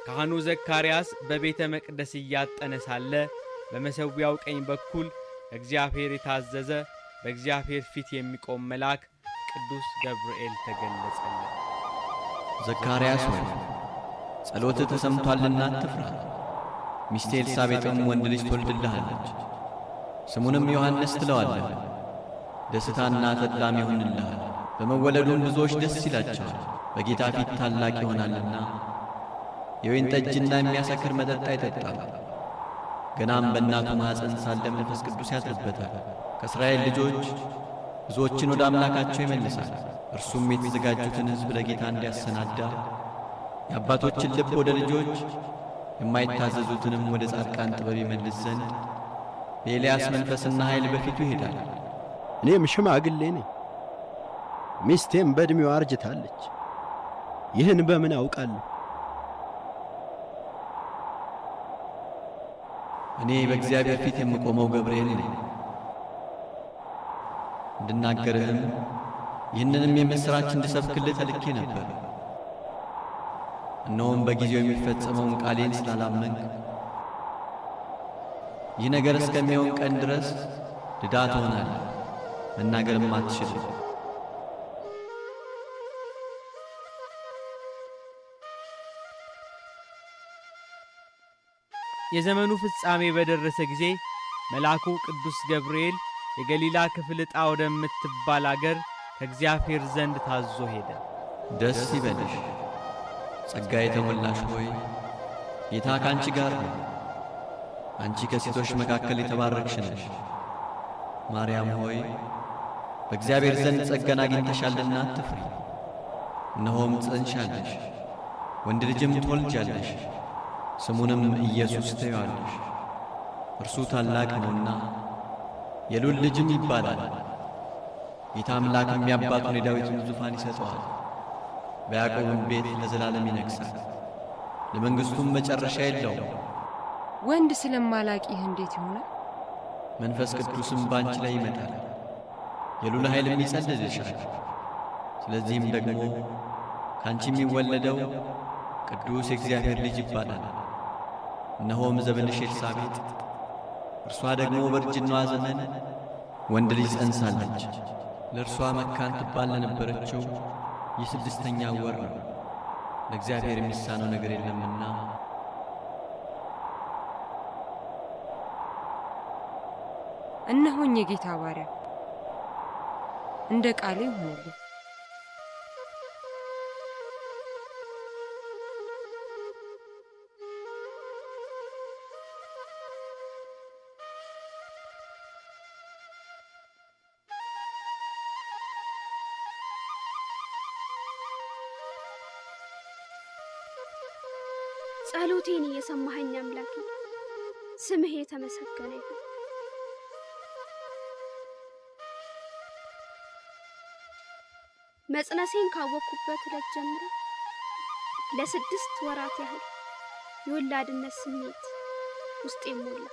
ካህኑ ዘካርያስ በቤተ መቅደስ እያጠነ ሳለ በመሠዊያው ቀኝ በኩል እግዚአብሔር የታዘዘ በእግዚአብሔር ፊት የሚቆም መልአክ ቅዱስ ገብርኤል ተገለጸለት። ዘካርያስ ሆይ ጸሎትህ ተሰምቷልና አትፍራ። ሚስቴ ኤልሳቤጥም ወንድ ልጅ ትወልድልሃለች፣ ስሙንም ዮሐንስ ትለዋለህ። ደስታና ተድላም ይሆንልሃል፣ በመወለዱም ብዙዎች ደስ ይላቸዋል። በጌታ ፊት ታላቅ ይሆናልና የወይን ጠጅና የሚያሰክር መጠጥ አይጠጣም። ገናም በእናቱ ማኅፀን ሳለ መንፈስ ቅዱስ ያድርበታል። ከእስራኤል ልጆች ብዙዎችን ወደ አምላካቸው ይመልሳል። እርሱም የተዘጋጁትን ሕዝብ ለጌታ እንዲያሰናዳ የአባቶችን ልብ ወደ ልጆች የማይታዘዙትንም ወደ ጻድቃን ጥበብ ይመልስ ዘንድ በኤልያስ መንፈስና ኃይል በፊቱ ይሄዳል። እኔም ሽማግሌ ነኝ፣ ሚስቴም በዕድሜዋ አርጅታለች። ይህን በምን አውቃለሁ? እኔ በእግዚአብሔር ፊት የምቆመው ገብርኤል ነኝ። እንድናገርህም ይህንንም የምሥራች እንድሰብክልህ ተልኬ ነበር። እነሆም በጊዜው የሚፈጸመውን ቃሌን ስላላመንክ ይህ ነገር እስከሚሆን ቀን ድረስ ድዳ ትሆናለህ፣ መናገርም አትችልም። የዘመኑ ፍጻሜ በደረሰ ጊዜ መልአኩ ቅዱስ ገብርኤል የገሊላ ክፍል ዕጣ ወደምትባል አገር ከእግዚአብሔር ዘንድ ታዞ ሄደ። ደስ ይበልሽ ጸጋ የተሞላሽ ሆይ ጌታ ካንቺ ጋር ነው። አንቺ ከሴቶች መካከል የተባረክሽ ነሽ። ማርያም ሆይ በእግዚአብሔር ዘንድ ጸጋን አግኝተሻልና አትፍሪ። እነሆም ትጸንሻለሽ፣ ወንድ ልጅም ትወልጃለሽ፣ ስሙንም ኢየሱስ ትዪዋለሽ። እርሱ ታላቅ ነውና የልዑል ልጅም ይባላል። ጌታ አምላክም የአባቱን የዳዊትን ዙፋን ይሰጠዋል፣ በያዕቆብም ቤት ለዘላለም ይነግሣል፣ ለመንግሥቱም መጨረሻ የለውም። ወንድ ስለማላቂህ እንዴት ይሆናል? መንፈስ ቅዱስም ባንቺ ላይ ይመጣል፣ የልዑል ኃይልም ይጸልልሻል። ስለዚህም ደግሞ ካንቺ የሚወለደው ቅዱስ የእግዚአብሔር ልጅ ይባላል። እነሆም ዘመንሽ ኤልሳቤጥ እርሷ ደግሞ በእርጅናዋ ዘመን ወንድ ልጅ ጸንሳለች። ለእርሷ መካን ትባል ለነበረችው የስድስተኛ ወር ነው፣ ለእግዚአብሔር የሚሳነው ነገር የለምና። እነሆኝ የጌታ ባሪያ፣ እንደ ቃሌ ይሁንልኝ። ጸሎቴን የሰማኸኝ አምላኬ ስምህ የተመሰገነ ይሁን። መጽነሴን ካወቅኩበት ዕለት ጀምሮ ለ6 ወራት ያህል የወላድነት ስሜት ውስጤ ሞላ።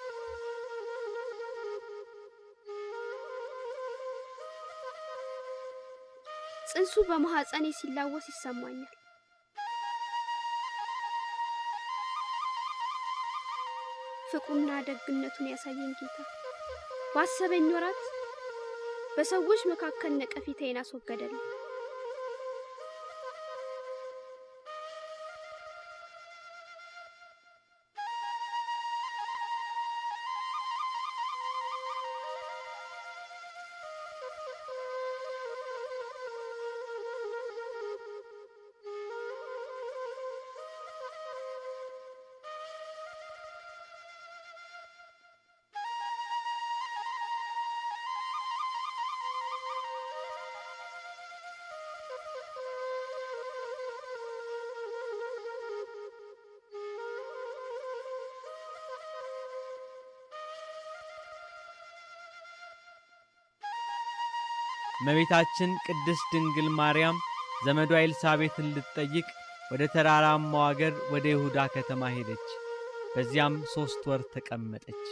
ጽንሱ በማህፀኔ ሲላወስ ይሰማኛል። ፍቅሩና ደግነቱን ያሳየኝ ጌታ ባሰበኝ ወራት በሰዎች መካከል ነቀፌታዬን አስወገደልኝ። እመቤታችን ቅድስት ድንግል ማርያም ዘመዷ ኤልሳቤጥን ልትጠይቅ ወደ ተራራማው አገር ወደ ይሁዳ ከተማ ሄደች። በዚያም 3 ወር ተቀመጠች።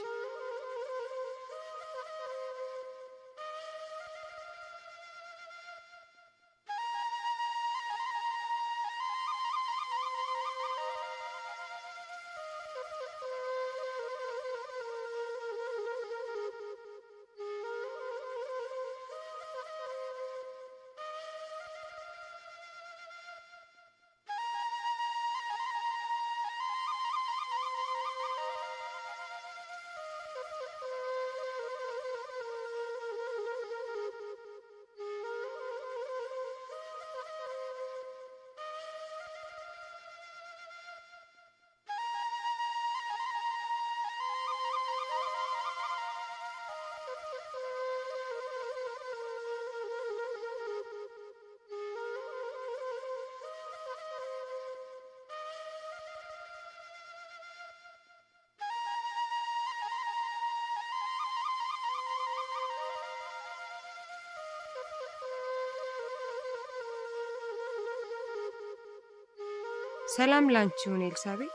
ሰላም ላንቺ ይሁን ኤልሳቤጥ።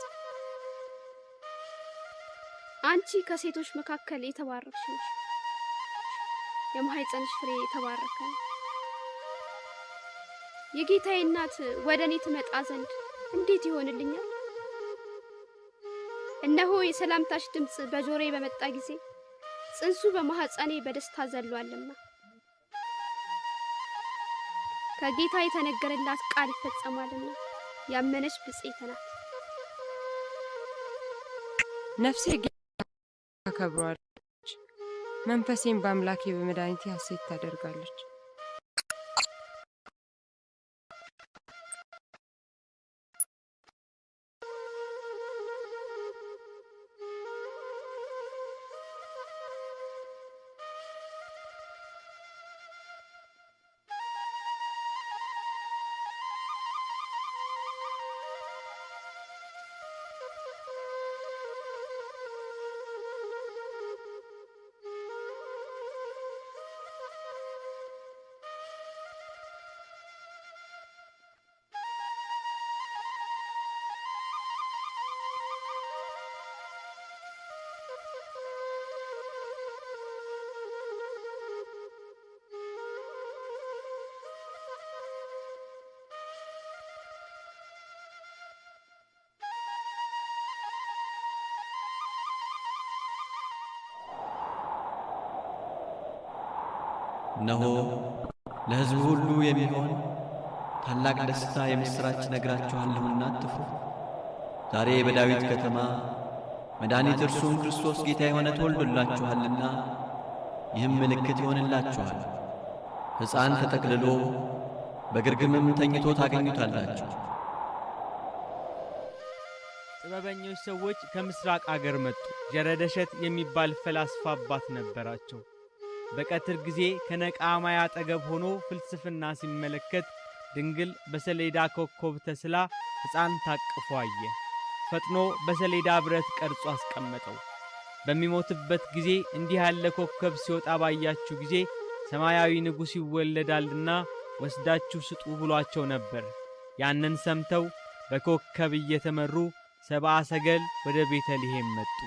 አንቺ ከሴቶች መካከል የተባረክሽ ነሽ፣ የማኅፀንሽ ፍሬ የተባረከ ነው። የጌታዬ እናት ወደ እኔ ትመጣ ዘንድ እንዴት ይሆንልኛል? እነሆ የሰላምታሽ ድምፅ በጆሮዬ በመጣ ጊዜ ጽንሱ በማኅፀኔ በደስታ ዘሏልና። ከጌታ የተነገረላት ቃል ይፈጸማልና ያመነች ብፅዕት ናት። ነፍሴ ጌታ ታከብረዋለች፣ መንፈሴም በአምላኬ በመድኃኒቴ ሐሴት ታደርጋለች። እነሆ ለሕዝቡ ሁሉ የሚሆን ታላቅ ደስታ የምሥራች ነግራችኋለሁና አትፍሩ። ዛሬ በዳዊት ከተማ መድኃኒት እርሱም ክርስቶስ ጌታ የሆነ ተወልዶላችኋልና፣ ይህም ምልክት ይሆንላችኋል፣ ሕፃን ተጠቅልሎ በግርግምም ተኝቶ ታገኙታላችሁ። ጥበበኞች ሰዎች ከምስራቅ አገር መጡ። ጀረደሸት የሚባል ፈላስፋ አባት ነበራቸው። በቀትር ጊዜ ከነቃማያ አጠገብ ሆኖ ፍልስፍና ሲመለከት ድንግል በሰሌዳ ኮከብ ተስላ ሕፃን ታቅፎ አየ። ፈጥኖ በሰሌዳ ብረት ቀርጾ አስቀመጠው። በሚሞትበት ጊዜ እንዲህ ያለ ኮከብ ሲወጣ ባያችሁ ጊዜ ሰማያዊ ንጉሥ ይወለዳልና ወስዳችሁ ስጡ ብሏቸው ነበር። ያንን ሰምተው በኮከብ እየተመሩ ሰብአ ሰገል ወደ ቤተልሔም መጡ።